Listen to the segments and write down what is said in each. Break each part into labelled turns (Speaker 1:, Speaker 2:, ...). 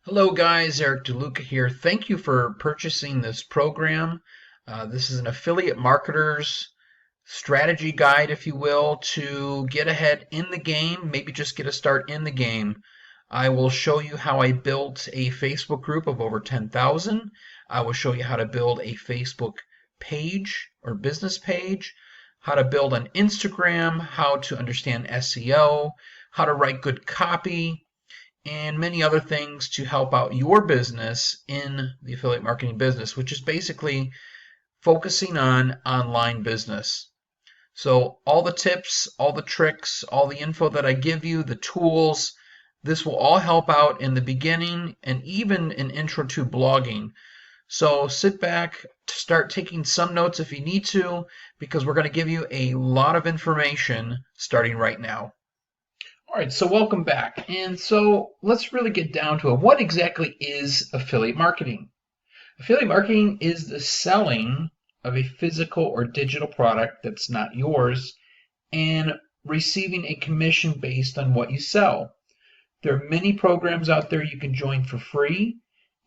Speaker 1: Hello guys, Eric DeLuca here. Thank you for purchasing this program. This is an affiliate marketer's strategy guide, if you will, to get ahead in the game, maybe just get a start in the game. I will show you how I built a Facebook group of over 10,000. I will show you how to build a Facebook page or business page, how to build an Instagram, how to understand SEO, how to write good copy, and many other things to help out your business in the affiliate marketing business, which is basically focusing on online business. So all the tips, all the tricks, all the info that I give you, the tools, this will all help out in the beginning and even an intro to blogging. So sit back, start taking some notes if you need to, because we're going to give you a lot of information starting right now. All right, so welcome back. And so let's really get down to it. What exactly is affiliate marketing? Affiliate marketing is the selling of a physical or digital product that's not yours and receiving a commission based on what you sell. There are many programs out there you can join for free,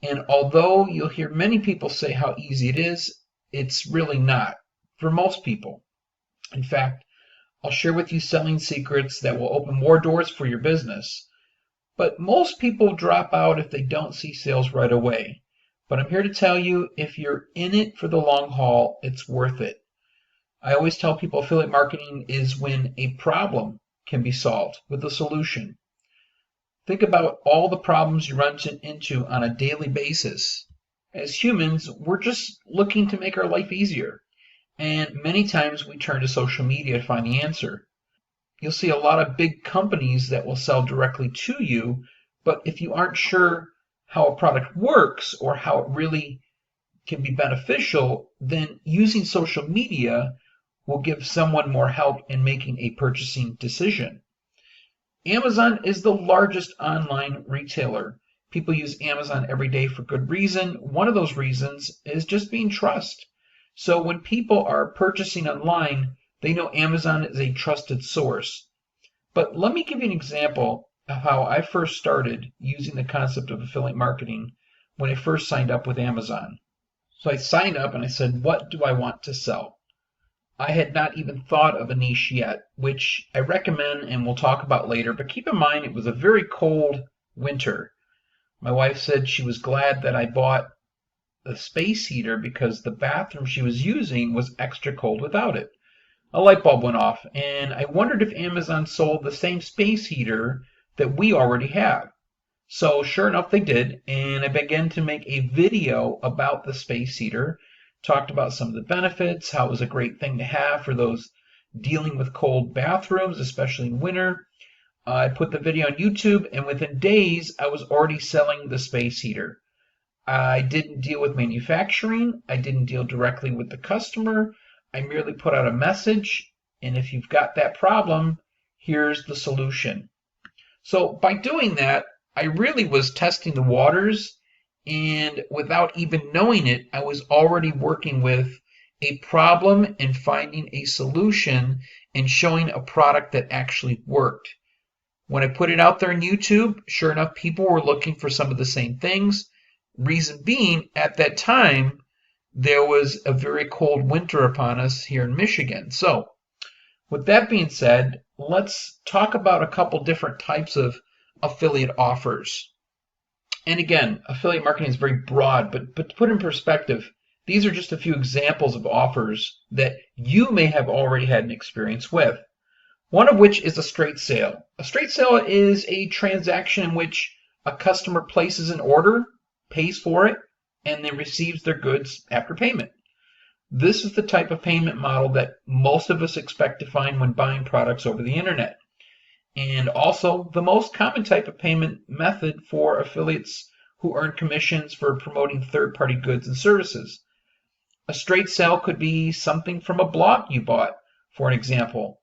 Speaker 1: and although you'll hear many people say how easy it is, it's really not for most people. In fact, I'll share with you selling secrets that will open more doors for your business. But most people drop out if they don't see sales right away. But I'm here to tell you, if you're in it for the long haul, it's worth it. I always tell people affiliate marketing is when a problem can be solved with a solution. Think about all the problems you run into on a daily basis. As humans, we're just looking to make our life easier. And many times we turn to social media to find the answer. You'll see a lot of big companies that will sell directly to you, but if you aren't sure how a product works or how it really can be beneficial, then using social media will give someone more help in making a purchasing decision. Amazon is the largest online retailer. People use Amazon every day for good reason. One of those reasons is just being trust. So when people are purchasing online, they know Amazon is a trusted source. But let me give you an example of how I first started using the concept of affiliate marketing when I first signed up with Amazon. So I signed up and I said, what do I want to sell? I had not even thought of a niche yet, which I recommend and we'll talk about later. But keep in mind, it was a very cold winter. My wife said she was glad that I bought the space heater because the bathroom she was using was extra cold without it. A light bulb went off, and I wondered if Amazon sold the same space heater that we already have. So sure enough, they did, and I began to make a video about the space heater, talked about some of the benefits, how it was a great thing to have for those dealing with cold bathrooms, especially in winter. I put the video on YouTube, and within days, I was already selling the space heater. I didn't deal with manufacturing. I didn't deal directly with the customer. I merely put out a message, and if you've got that problem, here's the solution. So by doing that, I really was testing the waters, and without even knowing it, I was already working with a problem and finding a solution and showing a product that actually worked. When I put it out there on YouTube, sure enough, people were looking for some of the same things. Reason being, at that time, there was a very cold winter upon us here in Michigan. So, with that being said, let's talk about a couple different types of affiliate offers. And again, affiliate marketing is very broad, but to put in perspective, these are just a few examples of offers that you may have already had an experience with. One of which is a straight sale. A straight sale is a transaction in which a customer places an order, pays for it, and then receives their goods after payment. This is the type of payment model that most of us expect to find when buying products over the internet. And also the most common type of payment method for affiliates who earn commissions for promoting third-party goods and services. A straight sale could be something from a blog you bought, for an example.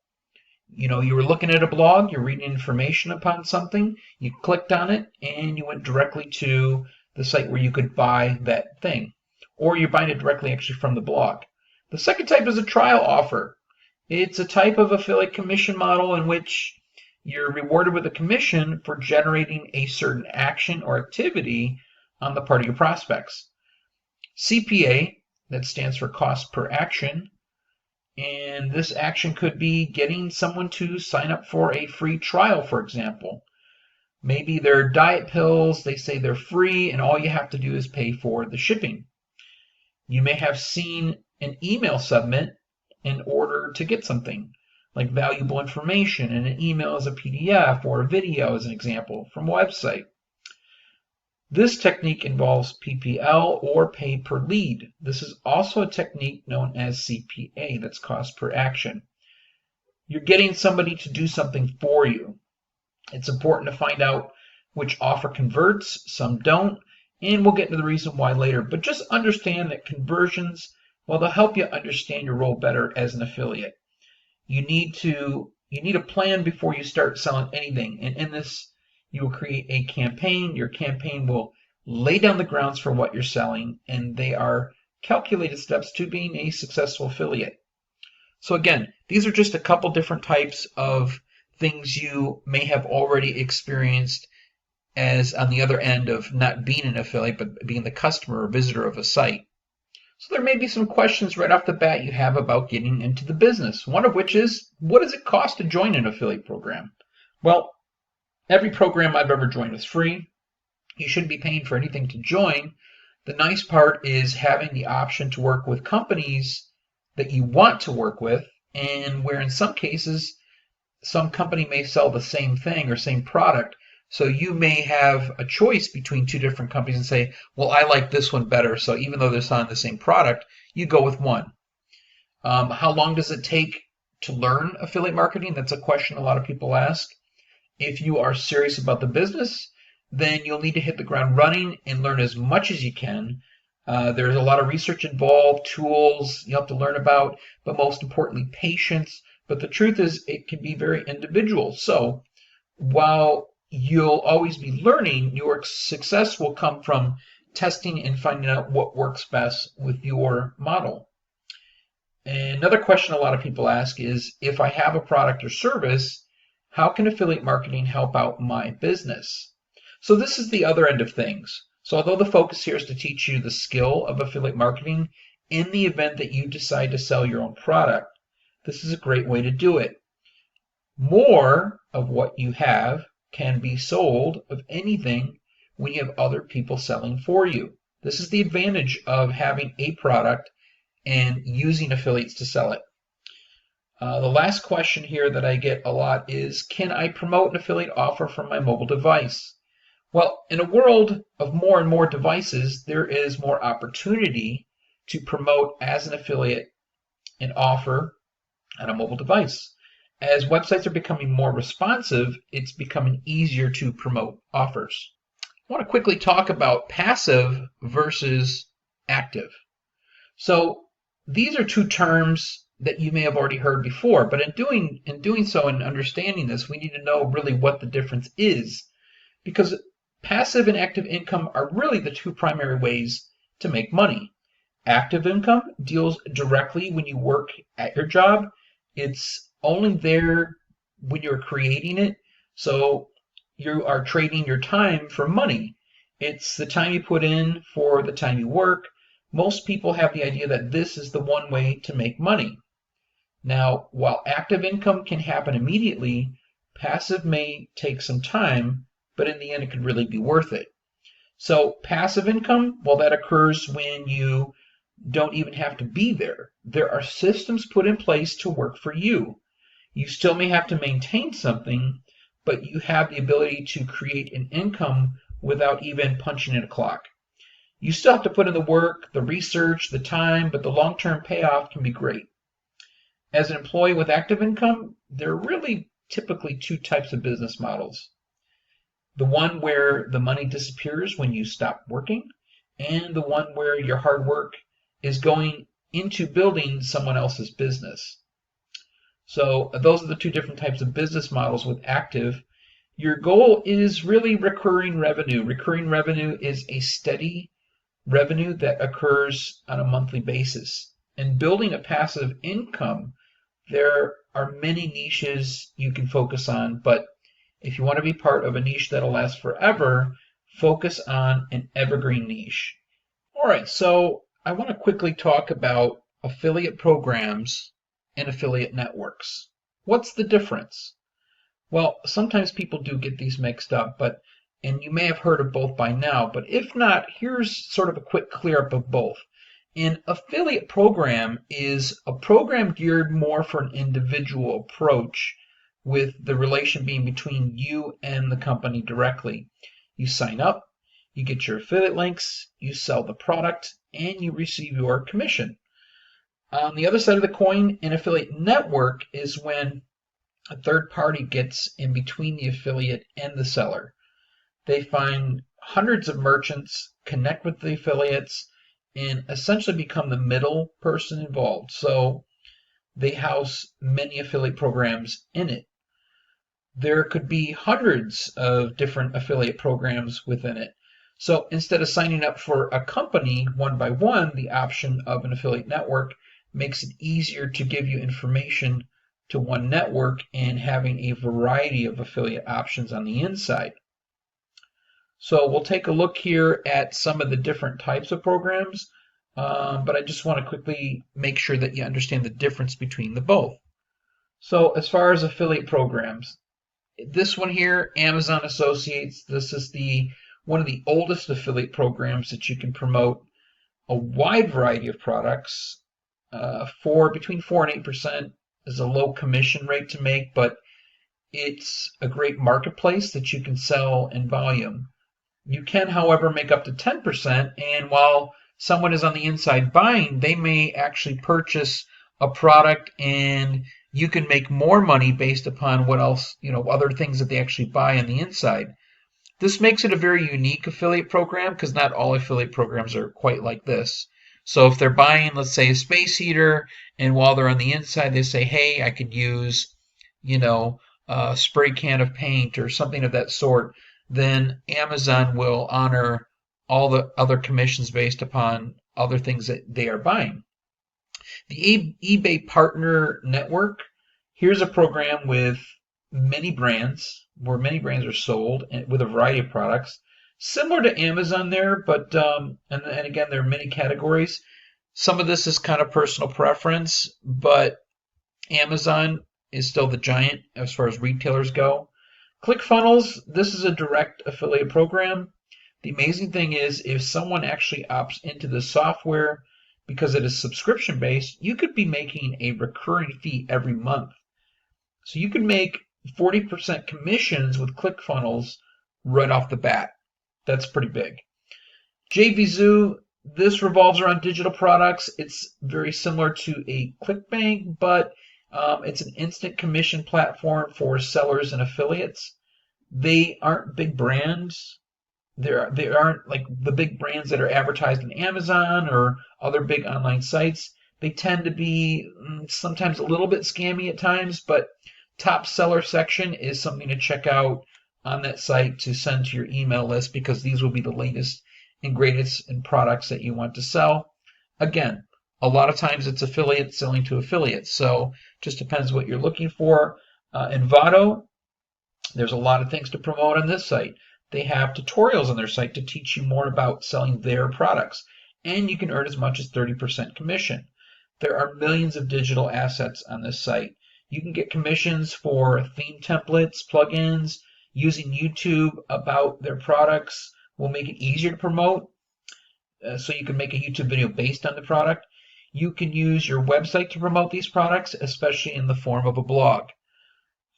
Speaker 1: You were looking at a blog, you're reading information upon something, you clicked on it, and you went directly to the site where you could buy that thing. Or you're buying it directly actually from the blog. The second type is a trial offer. It's a type of affiliate commission model in which You're rewarded with a commission for generating a certain action or activity on the part of your prospects. CPA, that stands for cost per action, and this action could be getting someone to sign up for a free trial, for example. Maybe they're diet pills, they say they're free, and all you have to do is pay for the shipping. You may have seen an email submit in order to get something, like valuable information, and an email as a PDF or a video as an example from a website. This technique involves PPL or pay per lead. This is also a technique known as CPA, that's cost per action. You're getting somebody to do something for you. It's important to find out which offer converts, some don't, and we'll get into the reason why later. But just understand that conversions, well, they'll help you understand your role better as an affiliate. You need a plan before you start selling anything. And in this, you will create a campaign. Your campaign will lay down the grounds for what you're selling, and they are calculated steps to being a successful affiliate. So again, these are just a couple different types of things you may have already experienced as on the other end of not being an affiliate, but being the customer or visitor of a site. So there may be some questions right off the bat you have about getting into the business. One of which is, what does it cost to join an affiliate program? Well, every program I've ever joined is free. You shouldn't be paying for anything to join. The nice part is having the option to work with companies that you want to work with, and where in some cases, some company may sell the same thing or same product. So you may have a choice between two different companies and say, well, I like this one better. So even though they're selling the same product, you go with one. How long does it take to learn affiliate marketing? That's a question a lot of people ask. If you are serious about the business, then you'll need to hit the ground running and learn as much as you can. There's a lot of research involved, tools you have to learn about, but most importantly, patience. But the truth is, it can be very individual. So while you'll always be learning, your success will come from testing and finding out what works best with your model. And another question a lot of people ask is, if I have a product or service, how can affiliate marketing help out my business? So this is the other end of things. So although the focus here is to teach you the skill of affiliate marketing, in the event that you decide to sell your own product, this is a great way to do it. More of what you have can be sold of anything when you have other people selling for you. This is the advantage of having a product and using affiliates to sell it. The last question here that I get a lot is, can I promote an affiliate offer from my mobile device? Well, in a world of more and more devices, there is more opportunity to promote as an affiliate an offer on a mobile device. As websites are becoming more responsive, it's becoming easier to promote offers. I want to quickly talk about passive versus active. So these are two terms that you may have already heard before, but in doing so and understanding this, we need to know really what the difference is, because passive and active income are really the two primary ways to make money. Active income deals directly when you work at your job. It's only there when you're creating it. So you are trading your time for money. It's the time you put in for the time you work. Most people have the idea that this is the one way to make money. Now, while active income can happen immediately, passive may take some time, but in the end, it could really be worth it. So passive income, well, that occurs when you don't even have to be there. There are systems put in place to work for you. You still may have to maintain something, but you have the ability to create an income without even punching in a clock. You still have to put in the work, the research, the time, but the long-term payoff can be great. As an employee with active income, there are really typically two types of business models. The one where the money disappears when you stop working, and the one where your hard work is going into building someone else's business. So those are the two different types of business models with active. Your goal is really recurring revenue. Recurring revenue is a steady revenue that occurs on a monthly basis. And building a passive income, there are many niches you can focus on, but If you want to be part of a niche that'll last forever, focus on an evergreen niche. All right, so I want to quickly talk about affiliate programs and affiliate networks. What's the difference? Well, sometimes people do get these mixed up, and you may have heard of both by now, but if not, here's sort of a quick clear up of both. An affiliate program is a program geared more for an individual approach, with the relation being between you and the company directly. You sign up, you get your affiliate links, you sell the product, and you receive your commission. On the other side of the coin, an affiliate network is when a third party gets in between the affiliate and the seller. They find hundreds of merchants, connect with the affiliates, and essentially become the middle person involved. So they house many affiliate programs in it. There could be hundreds of different affiliate programs within it. So instead of signing up for a company one by one, the option of an affiliate network makes it easier to give you information to one network and having a variety of affiliate options on the inside. So we'll take a look here at some of the different types of programs, but I just want to quickly make sure that you understand the difference between the both. So as far as affiliate programs, this one here, Amazon Associates, this is one of the oldest affiliate programs that you can promote a wide variety of products for between 4 and 8% is a low commission rate to make, but it's a great marketplace that you can sell in volume. You can, however, make up to 10%, and while someone is on the inside buying, they may actually purchase a product and you can make more money based upon what else, other things that they actually buy on the inside. This makes it a very unique affiliate program because not all affiliate programs are quite like this. So if they're buying, let's say, a space heater, and while they're on the inside, they say, hey, I could use, a spray can of paint or something of that sort, then Amazon will honor all the other commissions based upon other things that they are buying. The eBay Partner Network, here's a program with many brands, where many brands are sold with a variety of products. Similar to Amazon there, but and again, there are many categories. Some of this is kind of personal preference, but Amazon is still the giant as far as retailers go. ClickFunnels, this is a direct affiliate program. The amazing thing is if someone actually opts into the software because it is subscription based, you could be making a recurring fee every month. So you could make 40% commissions with ClickFunnels right off the bat. That's pretty big. JVZoo, this revolves around digital products. It's very similar to a ClickBank, but it's an instant commission platform for sellers and affiliates. They aren't big brands. They aren't like the big brands that are advertised on Amazon or other big online sites. They tend to be sometimes a little bit scammy at times, but top seller section is something to check out on that site to send to your email list because these will be the latest and greatest in products that you want to sell. Again, a lot of times it's affiliate selling to affiliates, so just depends what you're looking for. Envato, there's a lot of things to promote on this site. They have tutorials on their site to teach you more about selling their products, and you can earn as much as 30% commission. There are millions of digital assets on this site. You can get commissions for theme templates, plugins, using YouTube about their products will make it easier to promote. So you can make a YouTube video based on the product. You can use your website to promote these products, especially in the form of a blog.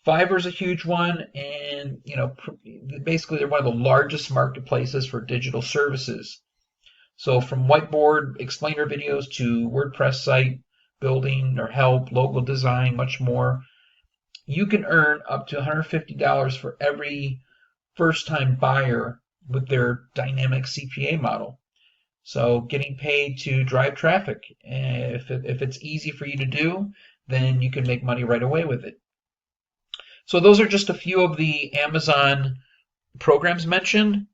Speaker 1: Fiverr is a huge one, and basically they're one of the largest marketplaces for digital services. So from whiteboard explainer videos to WordPress site building or help, logo design, much more. You can earn up to $150 for every first-time buyer with their dynamic CPA model. So getting paid to drive traffic. If it's easy for you to do, then you can make money right away with it. So those are just a few of the Amazon programs mentioned.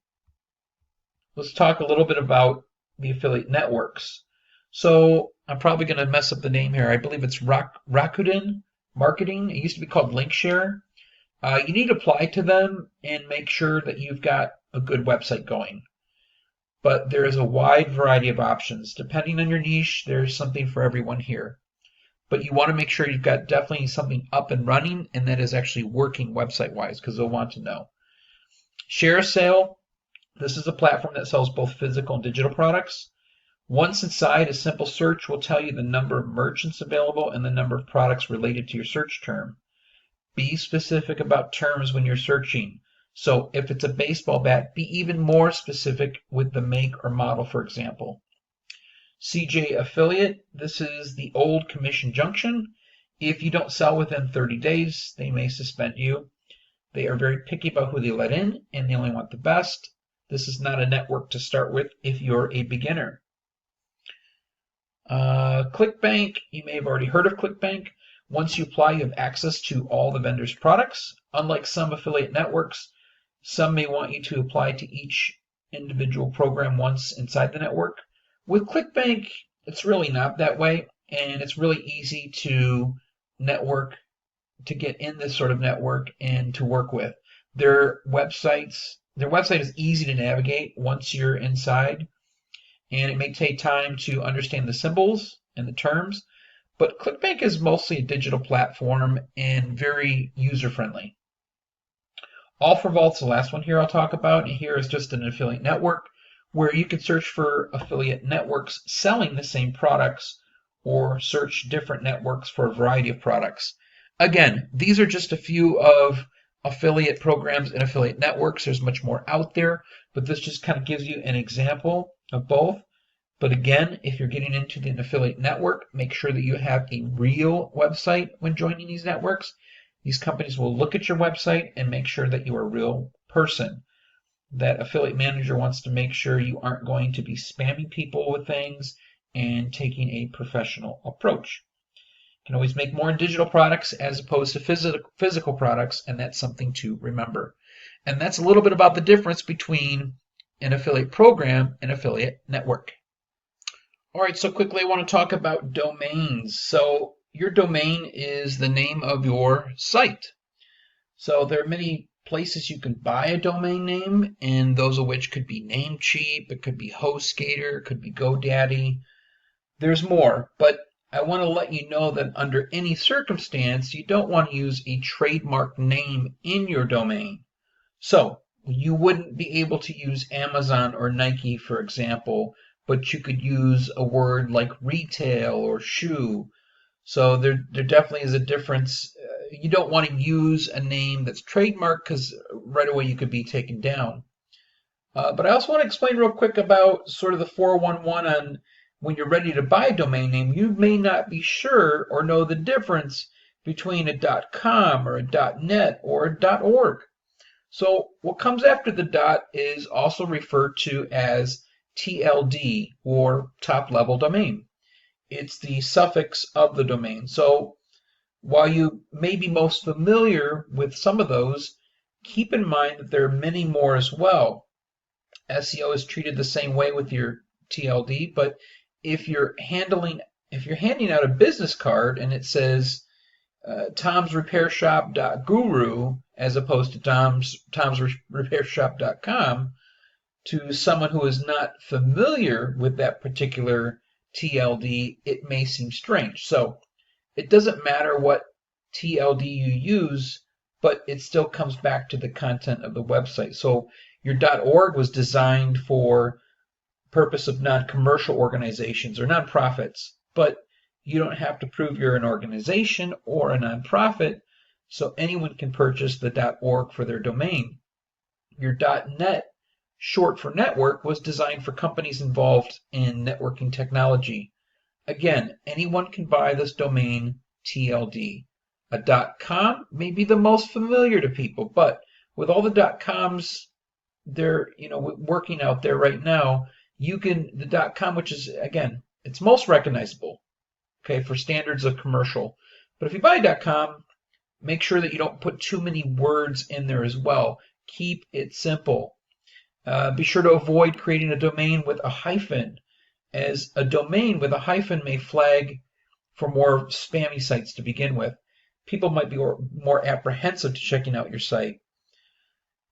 Speaker 1: Let's talk a little bit about the affiliate networks. So I'm probably going to mess up the name here. I believe it's Rakuten Marketing. It used to be called LinkShare. You need to apply to them and make sure that you've got a good website going. But there is a wide variety of options. Depending on your niche, there's something for everyone here. But you want to make sure you've got definitely something up and running and that is actually working website-wise, because they'll want to know. ShareASale, this is a platform that sells both physical and digital products. Once inside, a simple search will tell you the number of merchants available and the number of products related to your search term. Be specific about terms when you're searching. So if it's a baseball bat, be even more specific with the make or model, for example. CJ Affiliate, this is the old commission junction. If you don't sell within 30 days, they may suspend you. They are very picky about who they let in, and they only want the best. This is not a network to start with if you're a beginner. ClickBank, you may have already heard of ClickBank. Once you apply, you have access to all the vendor's products. Unlike some affiliate networks, some may want you to apply to each individual program once inside the network. With ClickBank, it's really not that way, and it's really easy to network, to get in this sort of network and to work with. Their website is easy to navigate once you're inside, and it may take time to understand the symbols and the terms, but ClickBank is mostly a digital platform and very user-friendly. All4Vault's the last one here I'll talk about, and here is just an affiliate network where you can search for affiliate networks selling the same products or search different networks for a variety of products. Again, these are just a few of affiliate programs and affiliate networks. There's much more out there, but this just kind of gives you an example of both. But again, if you're getting into an affiliate network, make sure that you have a real website when joining these networks. These companies will look at your website and make sure that you are a real person. That affiliate manager wants to make sure you aren't going to be spamming people with things and taking a professional approach. You can always make more in digital products as opposed to physical products, and that's something to remember. And that's a little bit about the difference between an affiliate program and affiliate network. All right, so quickly I want to talk about domains. So your domain is the name of your site. So there are many places you can buy a domain name, and those of which could be Namecheap, it could be HostGator, it could be GoDaddy. There's more, but I want to let you know that under any circumstance, you don't want to use a trademark name in your domain. So you wouldn't be able to use Amazon or Nike, for example, but you could use a word like retail or shoe. So there definitely is a difference. You don't want to use a name that's trademarked because right away you could be taken down. But I also want to explain real quick about sort of the 411 on when you're ready to buy a domain name. You may not be sure or know the difference between a .com or a .net or a .org. So what comes after the dot is also referred to as TLD, or top-level domain. It's the suffix of the domain. So while you may be most familiar with some of those, keep in mind that there are many more as well. SEO is treated the same way with your TLD, but if you're handing out a business card and it says tomsrepairshop.guru as opposed to tomsrepairshop.com, to someone who is not familiar with that particular TLD, it may seem strange. So it doesn't matter what TLD you use, but it still comes back to the content of the website. So your .org was designed for purpose of non-commercial organizations or nonprofits, but you don't have to prove you're an organization or a nonprofit, so anyone can purchase the .org for their domain. Your .net, short for network, was designed for companies involved in networking technology. Again, anyone can buy this domain TLD. A .com may be the most familiar to people, but with all the .coms they're working out there right now, the .com, which is, again, it's most recognizable, okay, for standards of commercial. But if you buy .com, make sure that you don't put too many words in there as well. Keep it simple. Be sure to avoid creating a domain with a hyphen, as a domain with a hyphen may flag for more spammy sites to begin with. people might be more apprehensive to checking out your site.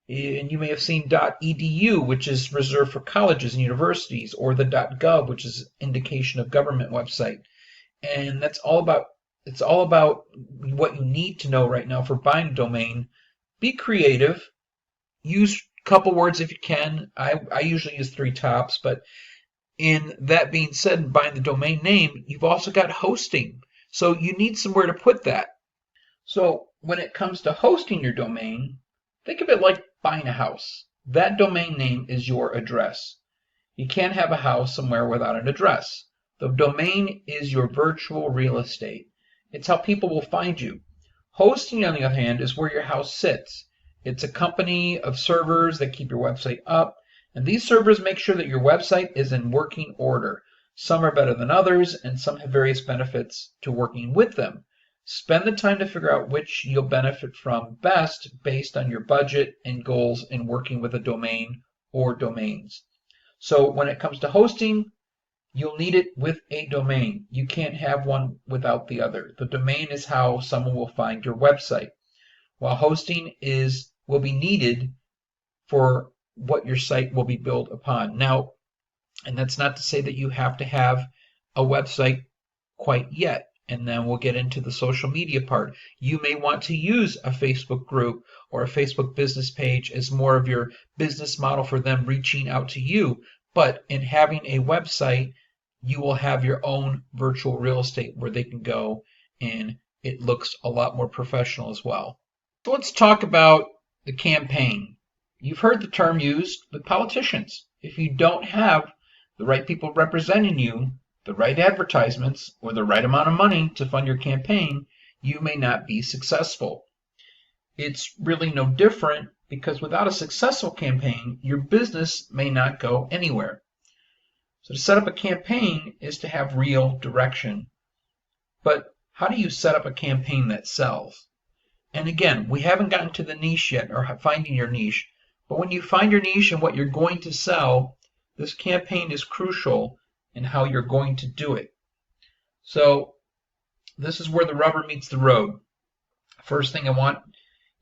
Speaker 1: And you may have seen .edu, which is reserved for colleges and universities, or the .gov, which is indication of government website. And it's all about what you need to know right now for buying a domain. Be creative. Use a couple words if you can. I usually use 3 tops, but in that being said, buying the domain name, you've also got hosting. So you need somewhere to put that. So when it comes to hosting your domain, think of it like buying a house. That domain name is your address. You can't have a house somewhere without an address. The domain is your virtual real estate. It's how people will find you. Hosting, on the other hand, is where your house sits. It's a company of servers that keep your website up, and these servers make sure that your website is in working order. Some are better than others, and some have various benefits to working with them. Spend the time to figure out which you'll benefit from best based on your budget and goals in working with a domain or domains. So when it comes to hosting, you'll need it with a domain. You can't have one without the other. The domain is how someone will find your website, while hosting will be needed for what your site will be built upon. Now, and that's not to say that you have to have a website quite yet. And then we'll get into the social media part. You may want to use a Facebook group or a Facebook business page as more of your business model for them reaching out to you. But in having a website, you will have your own virtual real estate where they can go, and it looks a lot more professional as well. So let's talk about the campaign. You've heard the term used with politicians. If you don't have the right people representing you, the right advertisements, or the right amount of money to fund your campaign, you may not be successful. It's really no different, because without a successful campaign, your business may not go anywhere. So to set up a campaign is to have real direction. But how do you set up a campaign that sells? And again, we haven't gotten to the niche yet, or finding your niche. But when you find your niche and what you're going to sell, this campaign is crucial in how you're going to do it. So this is where the rubber meets the road. First thing I want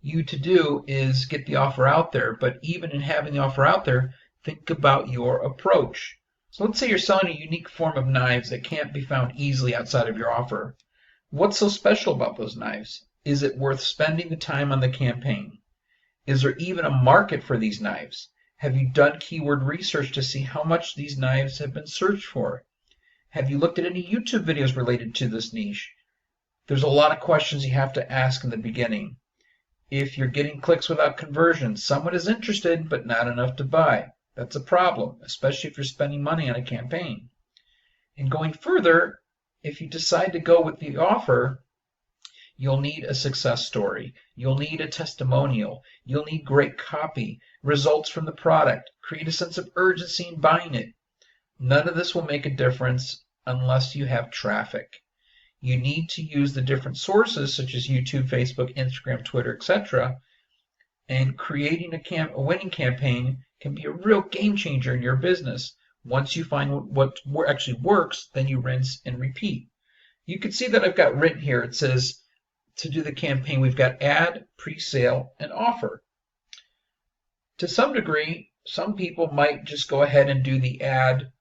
Speaker 1: you to do is get the offer out there. But even in having the offer out there, think about your approach. So let's say you're selling a unique form of knives that can't be found easily outside of your offer. What's so special about those knives? Is it worth spending the time on the campaign? Is there even a market for these knives? Have you done keyword research to see how much these knives have been searched for? Have you looked at any YouTube videos related to this niche? There's a lot of questions you have to ask in the beginning. If you're getting clicks without conversion, someone is interested but not enough to buy. That's a problem, especially if you're spending money on a campaign. And going further, if you decide to go with the offer, you'll need a success story. You'll need a testimonial. You'll need great copy, results from the product, create a sense of urgency in buying it. None of this will make a difference unless you have traffic. You need to use the different sources such as YouTube, Facebook, Instagram, Twitter, etc. And creating a winning campaign can be a real game changer in your business. Once you find what actually works, then you rinse and repeat. You can see that I've got written here. It says, to do the campaign, we've got ad, pre-sale, and offer. To some degree, some people might just go ahead and do the ad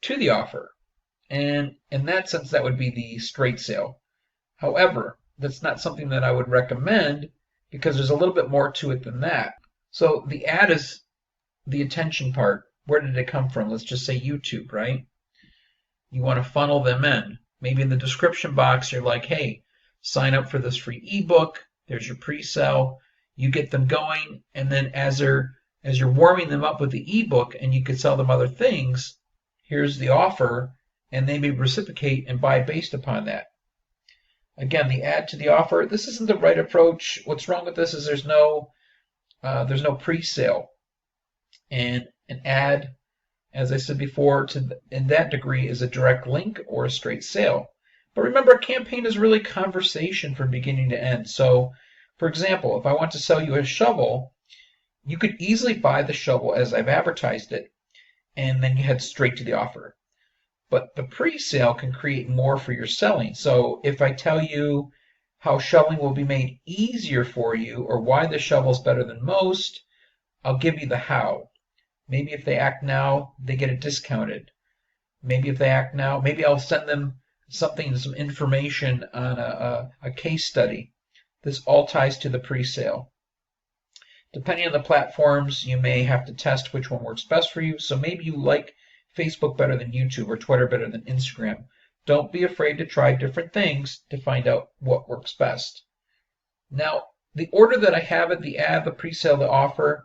Speaker 1: to the offer. And in that sense, that would be the straight sale. However, that's not something that I would recommend, because there's a little bit more to it than that. So the ad is the attention part. Where did it come from? Let's just say YouTube, right? You want to funnel them in. Maybe in the description box, you're like, hey, sign up for this free ebook. There's your pre-sale. You get them going, and then as you're warming them up with the ebook, and you could sell them other things, here's the offer, and they may reciprocate and buy based upon that. Again, the ad to the offer. This isn't the right approach. What's wrong with this is there's no pre-sale, and an ad, as I said before, in that degree is a direct link or a straight sale. But remember, a campaign is really conversation from beginning to end. So, for example, if I want to sell you a shovel, you could easily buy the shovel as I've advertised it, and then you head straight to the offer. But the pre-sale can create more for your selling. So if I tell you how shoveling will be made easier for you, or why the shovel is better than most, I'll give you the how. Maybe if they act now, they get it discounted. Maybe if they act now, maybe I'll send them something, some information on a case study. This all ties to the pre-sale. Depending on the platforms, you may have to test which one works best for you. So maybe you like Facebook better than YouTube or Twitter better than Instagram. Don't be afraid to try different things to find out what works best. Now, the order that I have it, the ad, the pre-sale, the offer,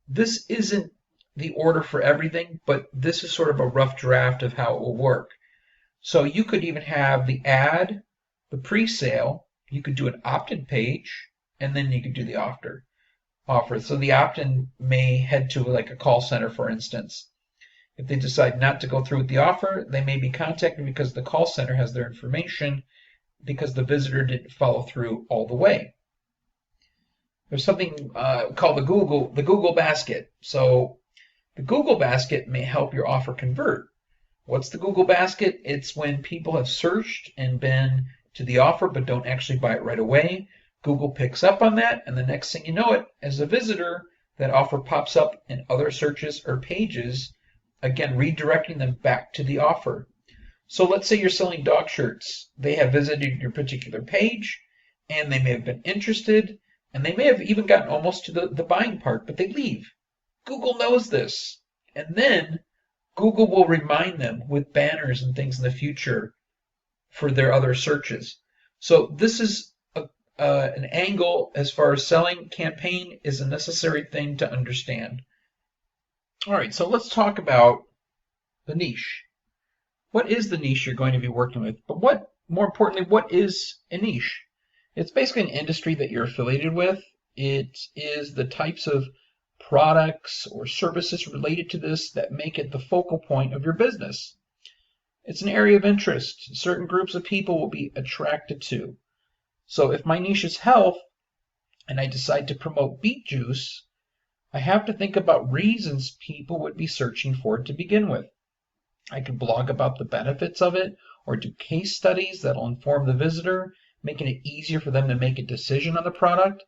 Speaker 1: this isn't the order for everything, but this is sort of a rough draft of how it will work. So you could even have the ad, the pre-sale, you could do an opt-in page, and then you could do the offer. So the opt-in may head to like a call center, for instance. If they decide not to go through with the offer, they may be contacted because the call center has their information because the visitor didn't follow through all the way. There's something called the Google basket. So the Google basket may help your offer convert. What's the Google basket? It's when people have searched and been to the offer but don't actually buy it right away. Google picks up on that, and the next thing you know it, as a visitor, that offer pops up in other searches or pages, again, redirecting them back to the offer. So let's say you're selling dog shirts. They have visited your particular page, and they may have been interested, and they may have even gotten almost to the buying part, but they leave. Google knows this. And then Google will remind them with banners and things in the future for their other searches. So this is an angle as far as selling. Campaign is a necessary thing to understand. All right, so let's talk about the niche. What is the niche you're going to be working with? But more importantly, what is a niche? It's basically an industry that you're affiliated with. It is the types of products or services related to this that make it the focal point of your business. It's an area of interest certain groups of people will be attracted to. So if my niche is health and I decide to promote beet juice, I have to think about reasons people would be searching for it to begin with. I could blog about the benefits of it or do case studies that'll inform the visitor, making it easier for them to make a decision on the product.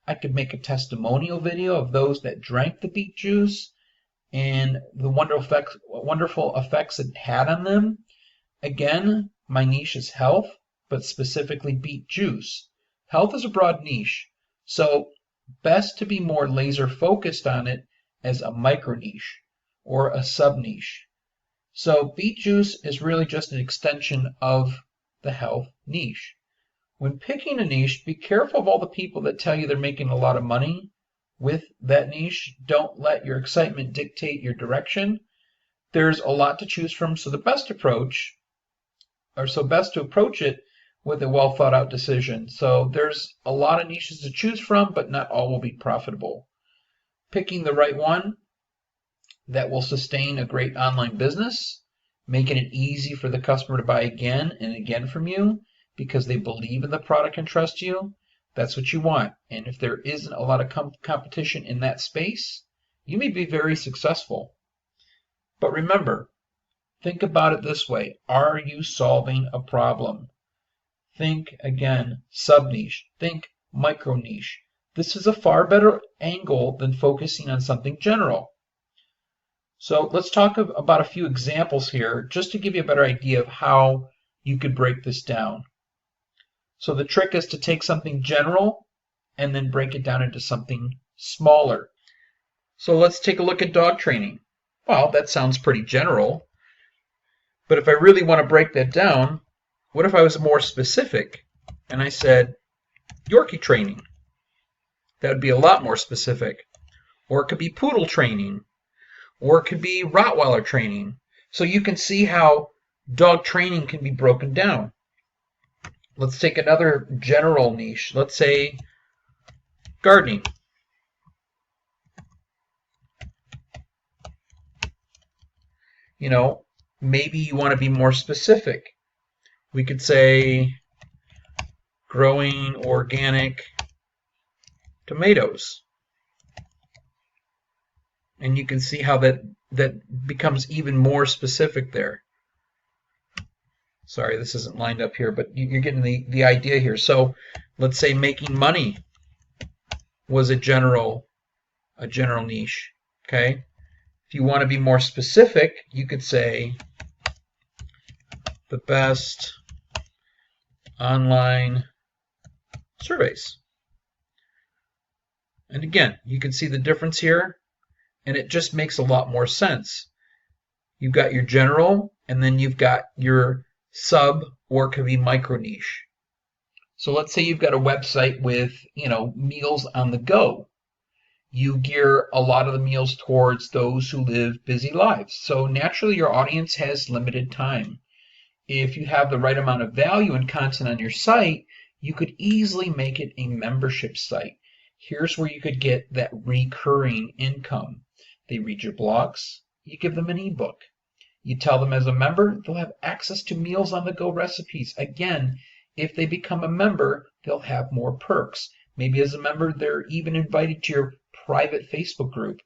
Speaker 1: I could make a testimonial video of those that drank the beet juice and the wonderful effects it had on them. Again, my niche is health, but specifically beet juice. Health is a broad niche, so best to be more laser focused on it as a micro niche or a sub niche. So beet juice is really just an extension of the health niche. When picking a niche, be careful of all the people that tell you they're making a lot of money with that niche. Don't let your excitement dictate your direction. There's a lot to choose from, so best to approach it with a well thought out decision. So there's a lot of niches to choose from, but not all will be profitable. Picking the right one that will sustain a great online business, making it easy for the customer to buy again and again from you because they believe in the product and trust you, that's what you want. And if there isn't a lot of competition in that space, you may be very successful. But remember, think about it this way. Are you solving a problem? Think, again, sub-niche. Think micro-niche. This is a far better angle than focusing on something general. So let's talk about a few examples here just to give you a better idea of how you could break this down. So the trick is to take something general and then break it down into something smaller. So let's take a look at dog training. Well, that sounds pretty general. But if I really want to break that down, what if I was more specific and I said Yorkie training? That would be a lot more specific. Or it could be poodle training. Or it could be Rottweiler training. So you can see how dog training can be broken down. Let's take another general niche. Let's say gardening. Maybe you want to be more specific. We could say growing organic tomatoes. And you can see how that becomes even more specific there. Sorry, this isn't lined up here, but you're getting the idea here. So let's say making money was a general niche. Okay. If you want to be more specific, you could say the best online surveys. And again, you can see the difference here, and it just makes a lot more sense. You've got your general, and then you've got your sub, or it could be micro niche. So let's say you've got a website with, meals on the go. You gear a lot of the meals towards those who live busy lives. So naturally your audience has limited time. If you have the right amount of value and content on your site, you could easily make it a membership site. Here's where you could get that recurring income. They read your blogs, you give them an ebook. You tell them as a member, they'll have access to meals on the go recipes. Again, if they become a member, they'll have more perks. Maybe as a member, they're even invited to your private Facebook group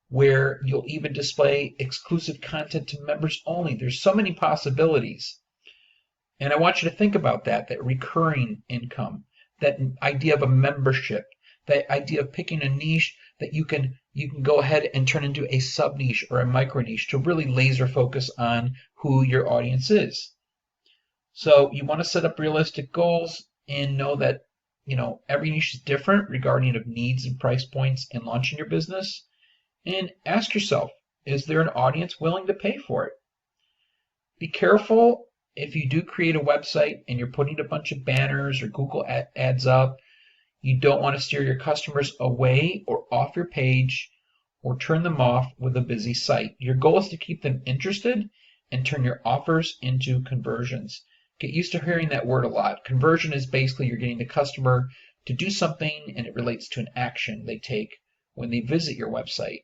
Speaker 1: where you'll even display exclusive content to members only. There's so many possibilities. And I want you to think about that recurring income, that idea of a membership, that idea of picking a niche that you can go ahead and turn into a sub niche or a micro niche to really laser focus on who your audience is. So you want to set up realistic goals and know that every niche is different regarding of needs and price points in launching your business. And ask yourself, is there an audience willing to pay for it? Be careful if you do create a website and you're putting a bunch of banners or Google ads up. You don't want to steer your customers away or off your page or turn them off with a busy site. Your goal is to keep them interested and turn your offers into conversions. Get used to hearing that word a lot. Conversion is basically you're getting the customer to do something, and it relates to an action they take when they visit your website.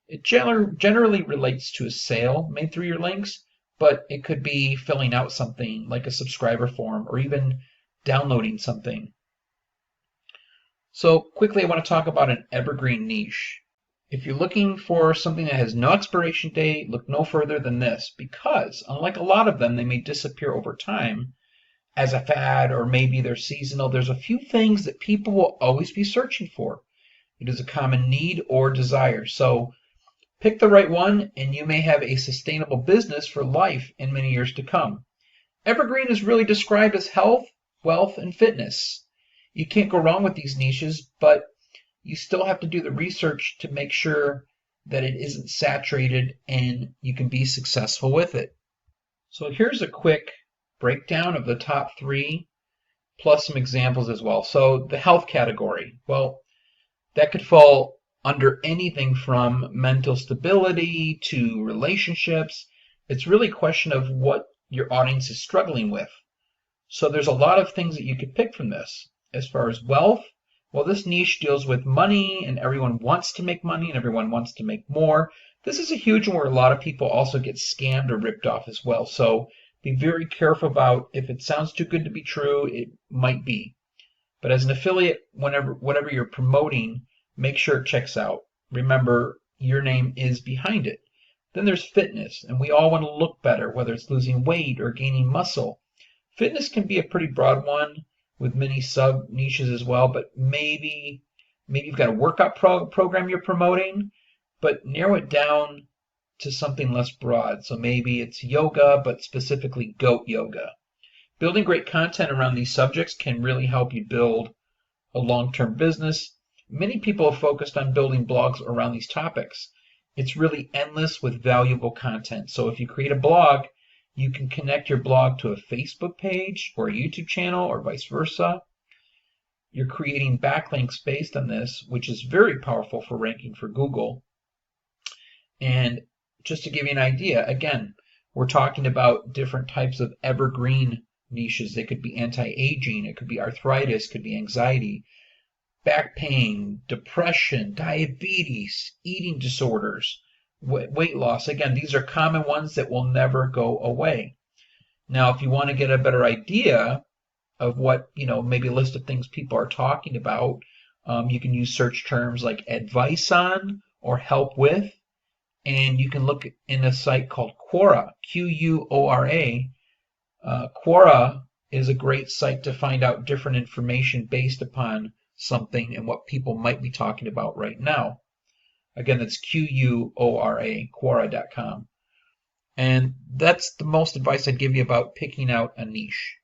Speaker 1: It generally relates to a sale made through your links, but it could be filling out something like a subscriber form or even downloading something. So quickly, I want to talk about an evergreen niche. If you're looking for something that has no expiration date, look no further than this, because unlike a lot of them, they may disappear over time as a fad, or maybe they're seasonal. There's a few things that people will always be searching for. It is a common need or desire. So pick the right one, and you may have a sustainable business for life in many years to come. Evergreen is really described as health, wealth, and fitness. You can't go wrong with these niches, but you still have to do the research to make sure that it isn't saturated and you can be successful with it. So here's a quick breakdown of the top 3 plus some examples as well. So the health category, well, that could fall under anything from mental stability to relationships. It's really a question of what your audience is struggling with. So there's a lot of things that you could pick from this. As far as wealth, well, this niche deals with money, and everyone wants to make money and everyone wants to make more. This is a huge one where a lot of people also get scammed or ripped off as well. So be very careful about if it sounds too good to be true, it might be. But as an affiliate, whatever you're promoting, make sure it checks out. Remember, your name is behind it. Then there's fitness, and we all want to look better, whether it's losing weight or gaining muscle. Fitness can be a pretty broad one with many sub niches as well, but maybe you've got a workout program you're promoting, but narrow it down to something less broad. So maybe it's yoga, but specifically goat yoga. Building great content around these subjects can really help you build a long-term business. Many people have focused on building blogs around these topics. It's really endless with valuable content. So if you create a blog, you can connect your blog to a Facebook page or a YouTube channel or vice versa. You're creating backlinks based on this, which is very powerful for ranking for Google. And just to give you an idea, again, we're talking about different types of evergreen niches. They could be anti-aging, it could be arthritis, it could be anxiety, back pain, depression, diabetes, eating disorders, weight loss. Again, these are common ones that will never go away. Now, if you want to get a better idea of what, maybe a list of things people are talking about, you can use search terms like advice on or help with, and you can look in a site called Quora, Quora. Quora is a great site to find out different information based upon something and what people might be talking about right now. Again, that's Quora, Quora.com. And that's the most advice I'd give you about picking out a niche.